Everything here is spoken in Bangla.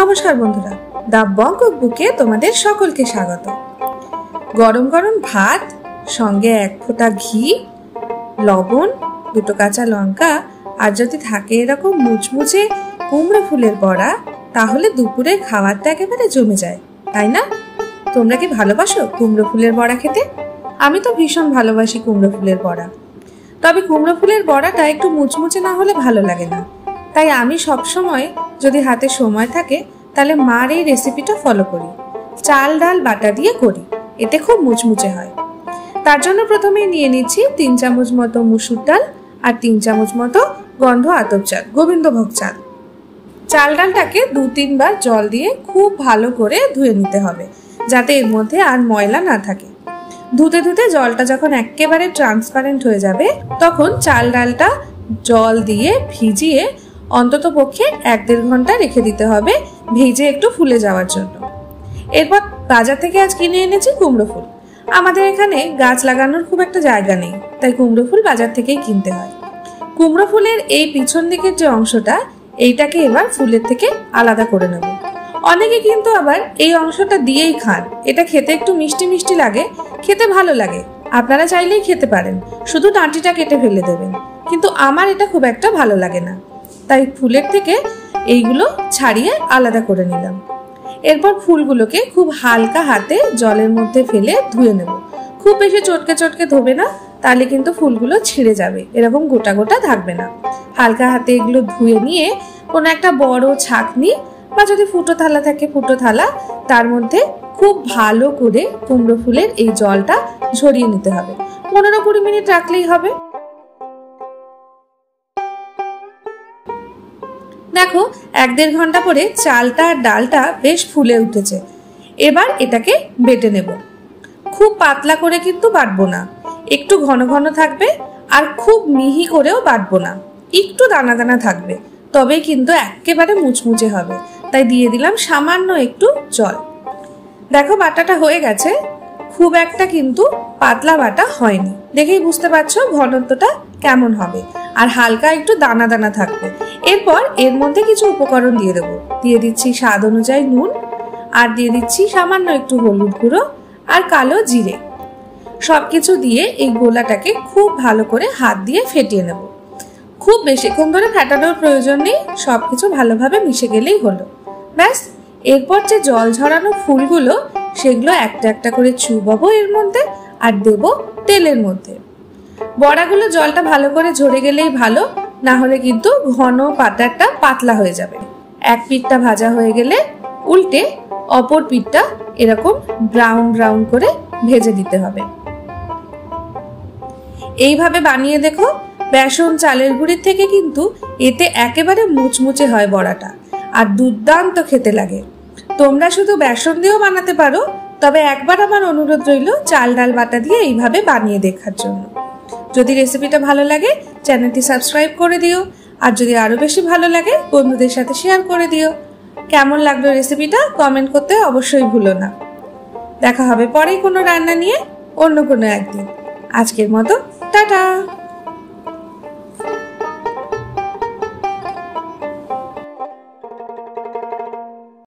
নমস্কার বন্ধুরা, দা বং কুকবুকে তোমাদের সকলকে স্বাগত। গরম গরম ভাত, সঙ্গে এক ফোঁটা ঘি, লবণ, দুটো কাঁচা লঙ্কা, আর যদি থাকে এরকম মুচমুচে কুমড়ো ফুলের বড়া, তাহলে দুপুরের খাবারটা একেবারে জমে যায়, তাই না? তোমরা কি ভালোবাসো কুমড়ো ফুলের বড়া খেতে? আমি তো ভীষণ ভালোবাসি কুমড়ো ফুলের বড়া। তবে কুমড়ো ফুলের বড়াটা একটু মুচমুচে না হলে ভালো লাগে না। তাই আমি সবসময় যদি হাতে সময় থাকে তাহলে মার এই রেসিপিটা ফলো করি। চাল ডাল বাটা দিয়ে করি, এতে খুব মুচমুচে হয়। তার জন্য প্রথমেই নিয়ে নিচ্ছি 3 চামচ মতো মুসুর ডাল আর 3 চামচ মতো গন্ধ আতপ চাল, গোবিন্দভোগ চাল। চাল ডালটাকে 2-3 বার জল দিয়ে খুব ভালো করে ধুয়ে নিতে হবে, যাতে এর মধ্যে আর ময়লা না থাকে। ধুতে ধুতে জলটা যখন একেবারে ট্রান্সপারেন্ট হয়ে যাবে, তখন চাল ডালটা জল দিয়ে ভিজিয়ে অন্তত পক্ষে 1-1.5 ঘন্টা রেখে দিতে হবে, ভেজে একটু ফুলে যাওয়ার জন্য। এরপর বাজার থেকে আজ কিনে এনেছি কুমড়ো ফুল। আমাদের এখানে গাছ লাগানোর খুব একটা জায়গা নেই, তাই কুমড়ো ফুল বাজার থেকেই কিনতে হয়। কুমড়ো ফুলের এই পিছন দিকের যে অংশটা, এইটাকে এবার ফুলের থেকে আলাদা করে নেব। অনেকে কিন্তু আবার এই অংশটা দিয়েই খান, এটা খেতে একটু মিষ্টি মিষ্টি লাগে, খেতে ভালো লাগে। আপনারা চাইলেই খেতে পারেন, শুধু ডাঁটিটা কেটে ফেলে দেবেন, কিন্তু আমার এটা খুব একটা ভালো লাগে না, তাই ফুলের থেকে এইগুলো ছাড়িয়ে আলাদা করে নিলাম। এরপর ফুলগুলোকে খুব হালকা হাতে জলের মধ্যে ফেলে ধুয়ে নেব। খুব বেশি চটকে চটকে ধোবে না, তাহলে কিন্তু ফুলগুলো ছিঁড়ে যাবে, এরকম গোটা গোটা থাকবে না। হালকা হাতে এগুলো ধুয়ে নিয়ে কোনো একটা বড় ছাঁকনি বা যদি ফুটো থালা থাকে ফুটো থালা, তার মধ্যে খুব ভালো করে কুমড়ো ফুলের এই জলটা ঝরিয়ে নিতে হবে। 15-20 মিনিট রাখলেই হবে। দেখো 1-1.5 ঘন্টা পরে চালটা আর ডালটা বেশ ফুলে উঠেছে। এবার এটাকে বেটে নেব। খুব পাতলা করে কিন্তু বাটবো না, একটু ঘন ঘন থাকবে, আর খুব মিহি করেও বাটবো না, একটু দানা দানা থাকবে, তবে কিন্তু একেবারে মুচমুচে হবে। তাই দিয়ে দিলাম সামান্য একটু জল। দেখো বাটাটা হয়ে গেছে, খুব একটা কিন্তু পাতলা বাটা হয়নি, দেখেই বুঝতে পারছো ঘনত্বটা কেমন হবে, আর হালকা একটু দানা দানা থাকবে। এরপর এর মধ্যে কিছু উপকরণ দিয়ে দেবো। দিয়ে দিচ্ছি স্বাদ অনুযায়ী নুন, আর দিয়ে দিচ্ছি সামান্য একটু হলুদ গুঁড়ো আর কালো জিরে। সবকিছু দিয়ে এই গোলাটাকে খুব ভালো করে হাত দিয়ে ফেটিয়ে নেব। খুব বেশিক্ষণ ধরে ফেটানোর প্রয়োজন নেই, সবকিছু ভালোভাবে মিশে গেলেই হলো, ব্যাস। এরপর যে জল ঝরানো ফুলগুলো, সেগুলো একটা একটা করে চুবাবো এর মধ্যে, আর দেব তেলের মধ্যে। বড়াগুলো জলটা ভালো করে ঝরে গেলেই ভালো, না হলে কিন্তু ঘন পাতাটা পাতলা হয়ে যাবে। এক পিঠটা ভাজা হয়ে গেলে উল্টে অপর পিঠটা এরকম ব্রাউন ব্রাউন করে ভেজে দিতে হবে। এইভাবে বানিয়ে দেখো, বেসন চালের গুঁড়ির থেকে কিন্তু এতে একেবারে মুচমুচে হয় বড়াটা, আর দুর্দান্ত খেতে লাগে। তোমরা শুধু বেসন দিয়েও বানাতে পারো, তবে একবার আমার অনুরোধ রইল চাল ডাল বাটা দিয়ে এইভাবে বানিয়ে দেখার জন্য। যদি রেসিপিটা ভালো লাগে চ্যানেলটি সাবস্ক্রাইব করে দিও, আর যদি আরো বেশি ভালো লাগে বন্ধুদের সাথে শেয়ার করে দিও। কেমন লাগলো রেসিপিটা কমেন্ট করতে অবশ্যই ভুলো না। দেখা হবে পরে কোনো রান্না নিয়ে অন্য কোনো একদিন। আজকের মতো টাটা।